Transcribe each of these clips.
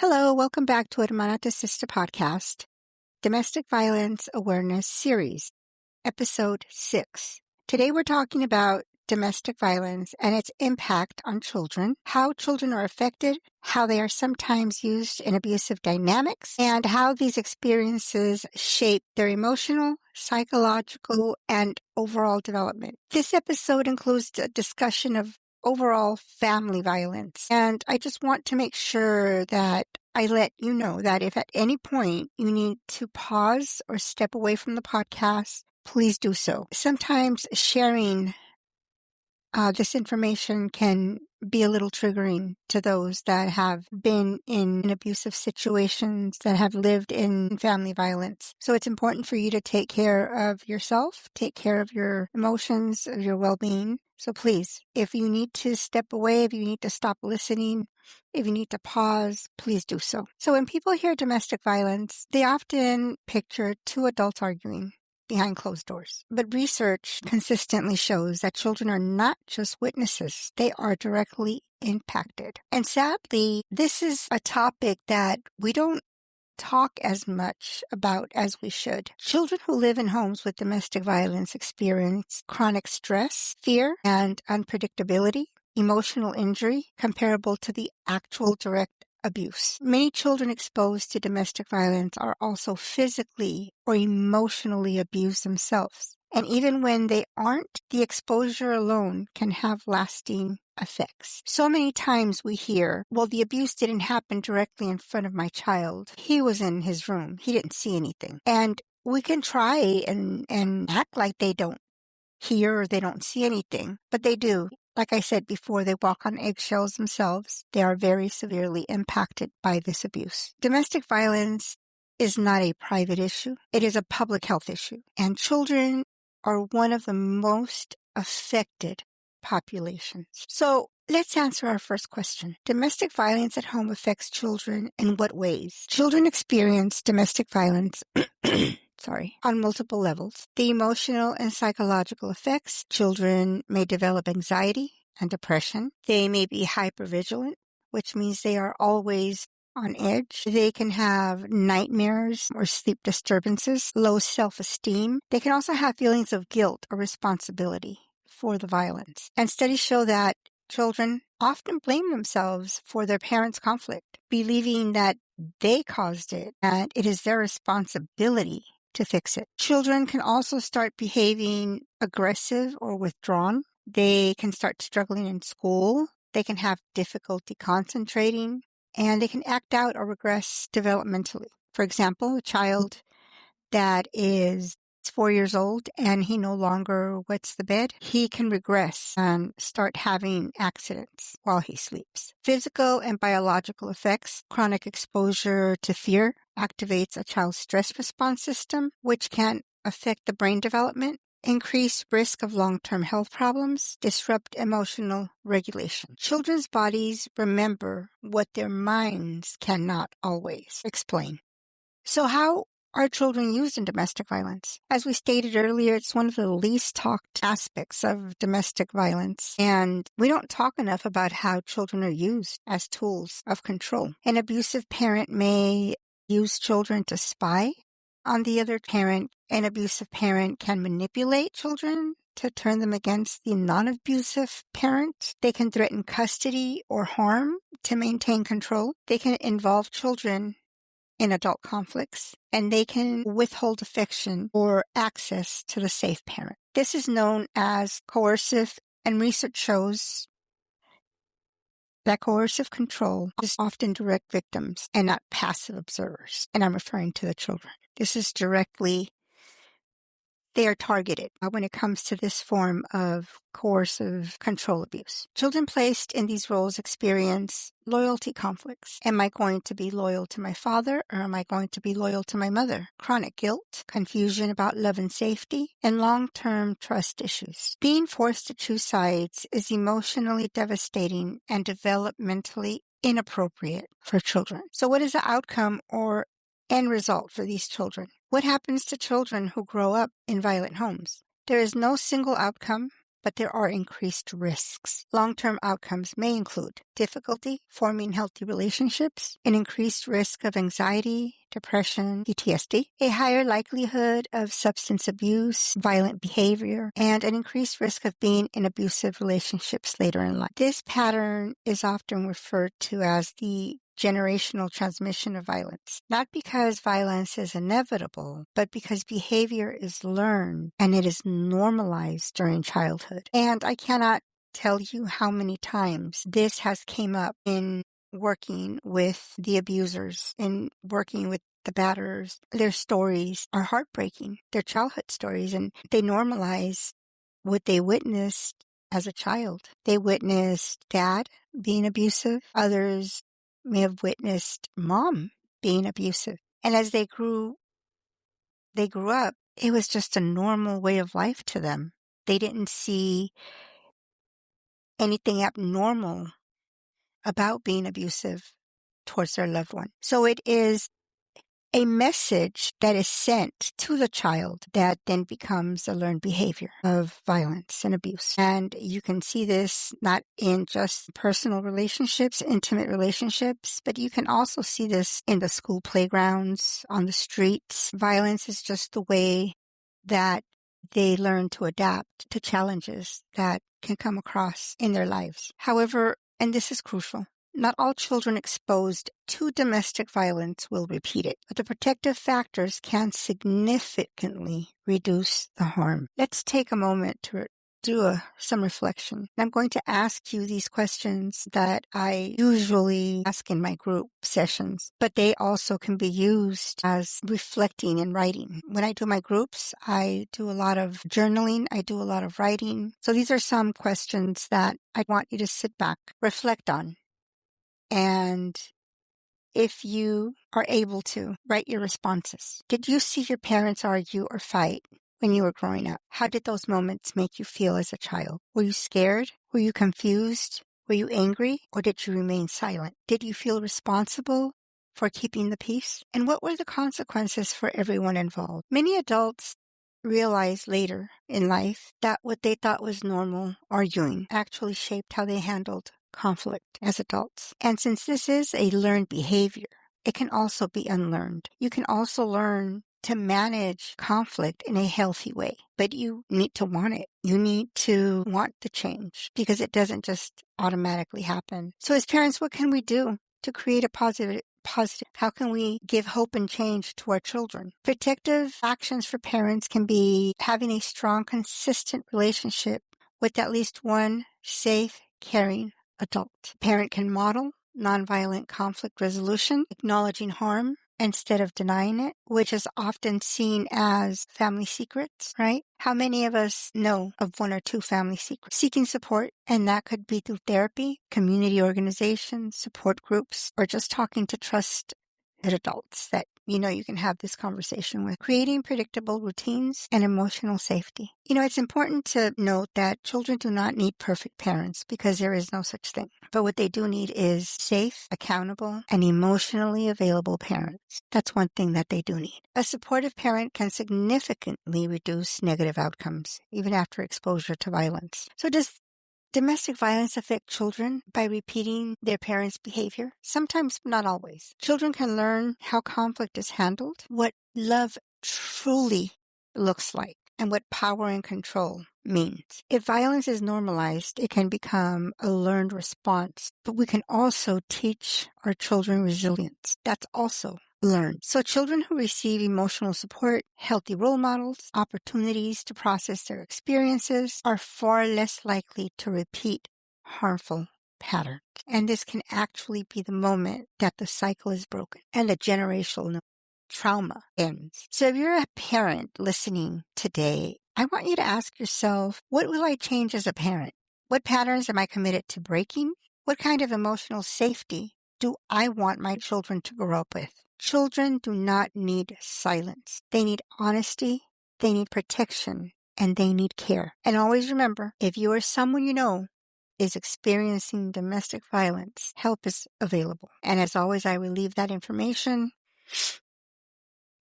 Hello, welcome back to Hermana to Sister podcast, Domestic Violence Awareness Series, Episode 6. Today we're talking about domestic violence and its impact on children, how children are affected, how they are sometimes used in abusive dynamics, and how these experiences shape their emotional, psychological, and overall development. This episode includes a discussion of overall family violence. And I just want to make sure that I let you know that if at any point you need to pause or step away from the podcast, please do so. Sometimes sharing this information can be a little triggering to those that have been in abusive situations, that have lived in family violence. So it's important for you to take care of yourself, take care of your emotions, of your well-being. So please, if you need to step away, if you need to stop listening, if you need to pause, please do so. So when people hear domestic violence, they often picture two adults arguing behind closed doors. But research consistently shows that children are not just witnesses, they are directly impacted. And sadly, this is a topic that we don't talk as much about as we should. Children who live in homes with domestic violence experience chronic stress, fear, and unpredictability, emotional injury comparable to the actual direct abuse. Many children exposed to domestic violence are also physically or emotionally abused themselves. And even when they aren't, the exposure alone can have lasting effects. So many times we hear, well, the abuse didn't happen directly in front of my child. He was in his room. He didn't see anything. And we can try and act like they don't hear or they don't see anything, but they do. Like I said before, they walk on eggshells themselves. They are very severely impacted by this abuse. Domestic violence is not a private issue. It is a public health issue. And children are one of the most affected populations. So let's answer our first question. Domestic violence at home affects children in what ways? Children experience domestic violence on multiple levels. The emotional and psychological effects. Children may develop anxiety and depression. They may be hypervigilant, which means they are always on edge. They can have nightmares or sleep disturbances, low self-esteem. They can also have feelings of guilt or responsibility for the violence. And studies show that children often blame themselves for their parents' conflict, believing that they caused it and it is their responsibility to fix it. Children can also start behaving aggressive or withdrawn. They can start struggling in school. They can have difficulty concentrating, and they can act out or regress developmentally. For example, a child that is 4 years old and he no longer wets the bed, he can regress and start having accidents while he sleeps. Physical and biological effects. Chronic exposure to fear activates a child's stress response system, which can affect the brain development, increase risk of long-term health problems, disrupt emotional regulation. Children's bodies remember what their minds cannot always explain. So how are children used in domestic violence? As we stated earlier, it's one of the least talked aspects of domestic violence, and we don't talk enough about how children are used as tools of control. An abusive parent may use children to spy on the other parent. An abusive parent can manipulate children to turn them against the non-abusive parent. They can threaten custody or harm to maintain control. They can involve children in adult conflicts, and they can withhold affection or access to the safe parent. This is known as coercive, and research shows that coercive control is often direct victims and not passive observers. And I'm referring to the children. This is directly, they are targeted when it comes to this form of coercive control abuse. Children placed in these roles experience loyalty conflicts. Am I going to be loyal to my father, or am I going to be loyal to my mother? Chronic guilt, confusion about love and safety, and long-term trust issues. Being forced to choose sides is emotionally devastating and developmentally inappropriate for children. So what is the outcome or end result for these children? What happens to children who grow up in violent homes? There is no single outcome, but there are increased risks. Long-term outcomes may include difficulty forming healthy relationships, an increased risk of anxiety, depression, PTSD, a higher likelihood of substance abuse, violent behavior, and an increased risk of being in abusive relationships later in life. This pattern is often referred to as the generational transmission of violence, not because violence is inevitable, but because behavior is learned and it is normalized during childhood. And I cannot tell you how many times this has came up in working with the abusers, in working with the batterers. Their stories are heartbreaking. They're childhood stories, and they normalize what they witnessed as a child. They witnessed dad being abusive. Others may have witnessed mom being abusive. And as they grew up, it was just a normal way of life to them. They didn't see anything abnormal about being abusive towards their loved one. So it is a message that is sent to the child that then becomes a learned behavior of violence and abuse. And you can see this not in just personal relationships, intimate relationships, but you can also see this in the school playgrounds, on the streets. Violence is just the way that they learn to adapt to challenges that can come across in their lives. However, and this is crucial, not all children exposed to domestic violence will repeat it, but the protective factors can significantly reduce the harm. Let's take a moment to do some reflection. I'm going to ask you these questions that I usually ask in my group sessions, but they also can be used as reflecting and writing. When I do my groups, I do a lot of journaling. I do a lot of writing. So these are some questions that I want you to sit back, reflect on. And if you are able to, write your responses. Did you see your parents argue or fight when you were growing up? How did those moments make you feel as a child? Were you scared? Were you confused? Were you angry? Or did you remain silent? Did you feel responsible for keeping the peace? And what were the consequences for everyone involved? Many adults realized later in life that what they thought was normal arguing actually shaped how they handled conflict as adults. And since this is a learned behavior, it can also be unlearned. You can also learn to manage conflict in a healthy way, but you need to want it. You need to want the change because it doesn't just automatically happen. So as parents, what can we do to create a positive? How can we give hope and change to our children? Protective actions for parents can be having a strong, consistent relationship with at least one safe, caring adult. A parent can model nonviolent conflict resolution, acknowledging harm instead of denying it, which is often seen as family secrets, right? How many of us know of one or two family secrets? Seeking support, and that could be through therapy, community organizations, support groups, or just talking to trusted adults that you can have this conversation with. Creating predictable routines and emotional safety. It's important to note that children do not need perfect parents because there is no such thing. But what they do need is safe, accountable, and emotionally available parents. That's one thing that they do need. A supportive parent can significantly reduce negative outcomes, even after exposure to violence. So does domestic violence affect children by repeating their parents' behavior? Sometimes, but not always. Children can learn how conflict is handled, what love truly looks like, and what power and control means. If violence is normalized, it can become a learned response, but we can also teach our children resilience. That's also learned. So children who receive emotional support, healthy role models, opportunities to process their experiences are far less likely to repeat harmful patterns. And this can actually be the moment that the cycle is broken and the generational trauma ends. So if you're a parent listening today, I want you to ask yourself, what will I change as a parent? What patterns am I committed to breaking? What kind of emotional safety do I want my children to grow up with? Children do not need silence. They need honesty, they need protection, and they need care. And always remember, if you or someone you know is experiencing domestic violence, help is available. And as always, I will leave that information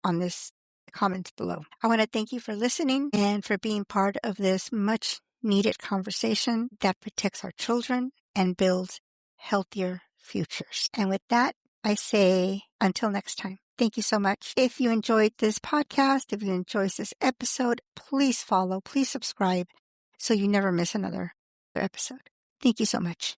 on this comments below. I want to thank you for listening and for being part of this much needed conversation that protects our children and builds healthier futures. And with that, I say until next time. Thank you so much. If you enjoyed this podcast, if you enjoyed this episode, please follow, please subscribe so you never miss another episode. Thank you so much.